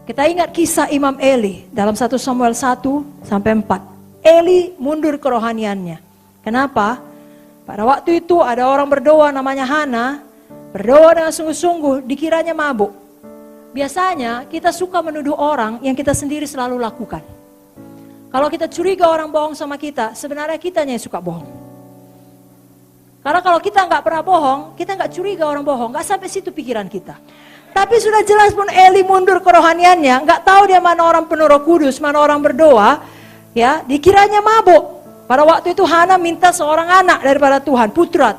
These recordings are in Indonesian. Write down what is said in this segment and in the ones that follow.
Kita ingat kisah Imam Eli dalam 1 Samuel 1-4. Eli mundur kerohaniannya. Kenapa? Pada waktu itu ada orang berdoa namanya Hana, berdoa dengan sungguh-sungguh, dikiranya mabuk. Biasanya kita suka menuduh orang yang kita sendiri selalu lakukan. Kalau kita curiga orang bohong sama kita, sebenarnya kitanya yang suka bohong. Karena kalau kita nggak pernah bohong, kita nggak curiga orang bohong, nggak sampai situ pikiran kita. Tapi sudah jelas pun Eli mundur kerohaniannya, nggak tahu dia mana orang penuh Roh Kudus, mana orang berdoa, ya dikiranya mabuk. Pada waktu itu Hana minta seorang anak daripada Tuhan, putra.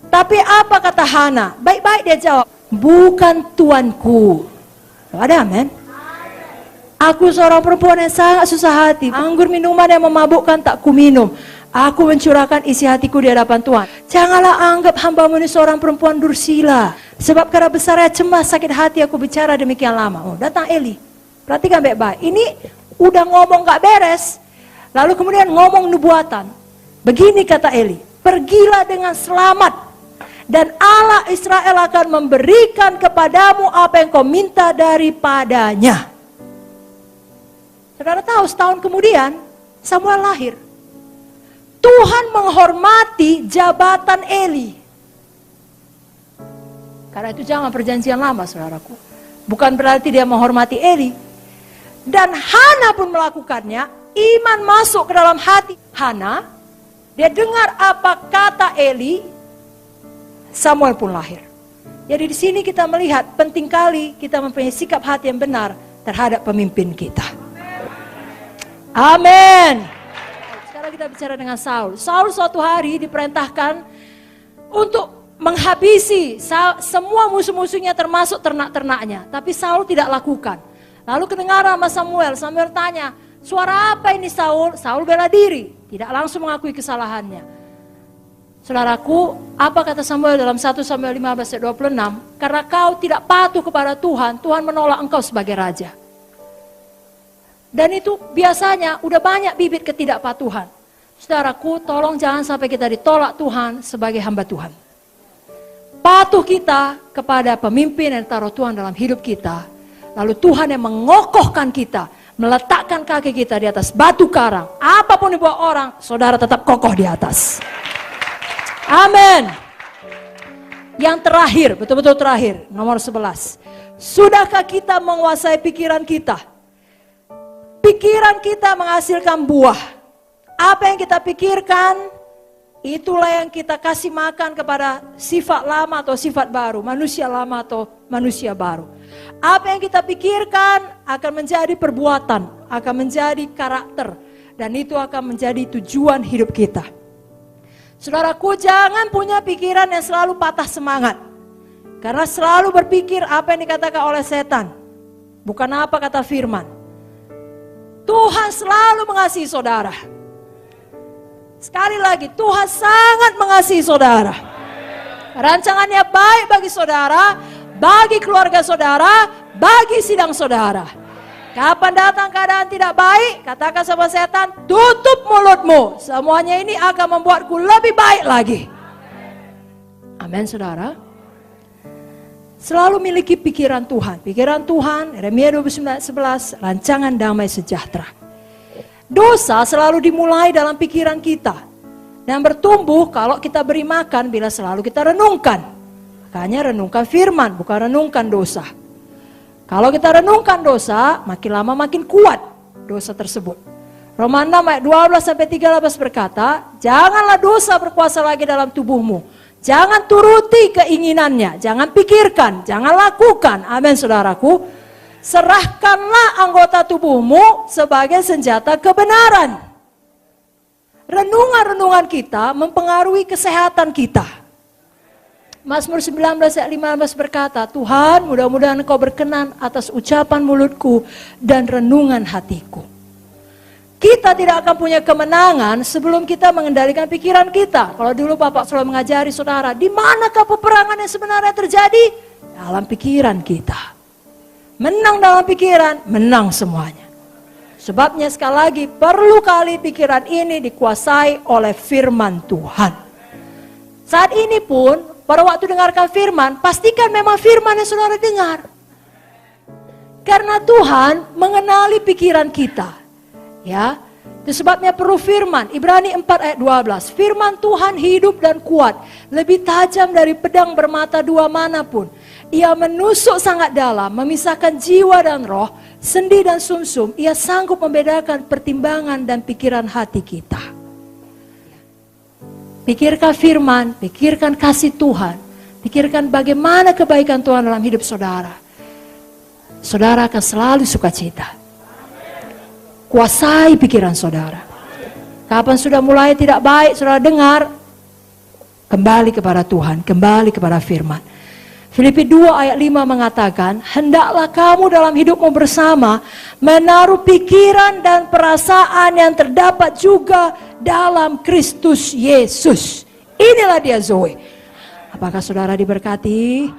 Tapi apa kata Hana? Baik-baik dia jawab, bukan tuanku. Ada amin? Aku seorang perempuan yang sangat susah hati. Anggur minuman yang memabukkan tak ku minum. Aku mencurahkan isi hatiku di hadapan Tuhan. Janganlah anggap hamba-Mu ini seorang perempuan dursila. Sebab karena besarnya cemas sakit hati aku bicara demikian lama. Oh, datang Eli. Perhatikan baik-baik. Ini udah ngomong gak beres. Lalu kemudian ngomong nubuatan. Begini kata Eli. Pergilah dengan selamat. Dan Allah Israel akan memberikan kepadamu apa yang kau minta daripadanya. Saudara tahu setahun kemudian Samuel lahir. Tuhan menghormati jabatan Eli. Karena itu jangan perjanjian lama saudaraku. Bukan berarti dia menghormati Eli. Dan Hana pun melakukannya. Iman masuk ke dalam hati Hana. Dia dengar apa kata Eli. Samuel pun lahir. Jadi di sini kita melihat penting kali kita mempunyai sikap hati yang benar terhadap pemimpin kita. Amin. Sekarang kita bicara dengan Saul. Saul suatu hari diperintahkan untuk menghabisi semua musuh-musuhnya termasuk ternak-ternaknya. Tapi Saul tidak lakukan. Lalu kedengaran sama Samuel. Samuel tanya, suara apa ini Saul? Saul bela diri. Tidak langsung mengakui kesalahannya. Saudaraku, apa kata Samuel dalam 1 Samuel 15 ayat 26? Karena kau tidak patuh kepada Tuhan, Tuhan menolak engkau sebagai raja. Dan itu biasanya udah banyak bibit ketidakpatuhan. Saudaraku, tolong jangan sampai kita ditolak Tuhan sebagai hamba Tuhan. Patuh kita kepada pemimpin yang taruh Tuhan dalam hidup kita. Lalu Tuhan yang mengokohkan kita, meletakkan kaki kita di atas batu karang. Apapun dibuat orang, saudara tetap kokoh di atas. Amin. Yang terakhir, betul-betul terakhir, nomor 11. Sudahkah kita menguasai pikiran kita? Pikiran kita menghasilkan buah. Apa yang kita pikirkan, itulah yang kita kasih makan kepada sifat lama atau sifat baru, manusia lama atau manusia baru. Apa yang kita pikirkan akan menjadi perbuatan, akan menjadi karakter, dan itu akan menjadi tujuan hidup kita. Saudaraku, jangan punya pikiran yang selalu patah semangat. Karena selalu berpikir apa yang dikatakan oleh setan, bukan apa kata firman. Tuhan selalu mengasihi saudara. Sekali lagi, Tuhan sangat mengasihi saudara. Rancangannya baik bagi saudara, bagi keluarga saudara, bagi sidang saudara. Kapan datang keadaan tidak baik, katakan sama setan, tutup mulutmu. Semuanya ini akan membuatku lebih baik lagi. Amin saudara. Selalu miliki pikiran Tuhan. Pikiran Tuhan, Yeremia 29:11, rancangan damai sejahtera. Dosa selalu dimulai dalam pikiran kita. Dan bertumbuh kalau kita beri makan bila selalu kita renungkan. Makanya renungkan firman, bukan renungkan dosa. Kalau kita renungkan dosa, makin lama makin kuat dosa tersebut. Roma 6 ayat 12-13 berkata, janganlah dosa berkuasa lagi dalam tubuhmu. Jangan turuti keinginannya, jangan pikirkan, jangan lakukan. Amin saudaraku. Serahkanlah anggota tubuhmu sebagai senjata kebenaran. Renungan-renungan kita mempengaruhi kesehatan kita. Mazmur 19 ayat 15 berkata, Tuhan mudah-mudahan Engkau berkenan atas ucapan mulutku dan renungan hatiku. Kita tidak akan punya kemenangan sebelum kita mengendalikan pikiran kita. Kalau dulu Bapak selalu mengajari saudara, di manakah peperangan yang sebenarnya terjadi? Dalam pikiran kita. Menang dalam pikiran, menang semuanya. Sebabnya sekali lagi, perlu kali pikiran ini dikuasai oleh firman Tuhan. Saat ini pun, pada waktu dengarkan firman, pastikan memang firman yang saudara dengar. Karena Tuhan mengenali pikiran kita. Ya. Itu sebabnya perlu firman. Ibrani 4 ayat 12. Firman Tuhan hidup dan kuat, lebih tajam dari pedang bermata dua manapun. Ia menusuk sangat dalam, memisahkan jiwa dan roh, sendi dan sumsum. Ia sanggup membedakan pertimbangan dan pikiran hati kita. Pikirkan firman, pikirkan kasih Tuhan, pikirkan bagaimana kebaikan Tuhan dalam hidup saudara. Saudara akan selalu sukacita. Kuasai pikiran saudara. Kapan sudah mulai tidak baik, saudara dengar, kembali kepada Tuhan, kembali kepada firman. Filipi 2 ayat 5 mengatakan, hendaklah kamu dalam hidupmu bersama menaruh pikiran dan perasaan yang terdapat juga dalam Kristus Yesus. Inilah dia Zoe. Apakah saudara diberkati?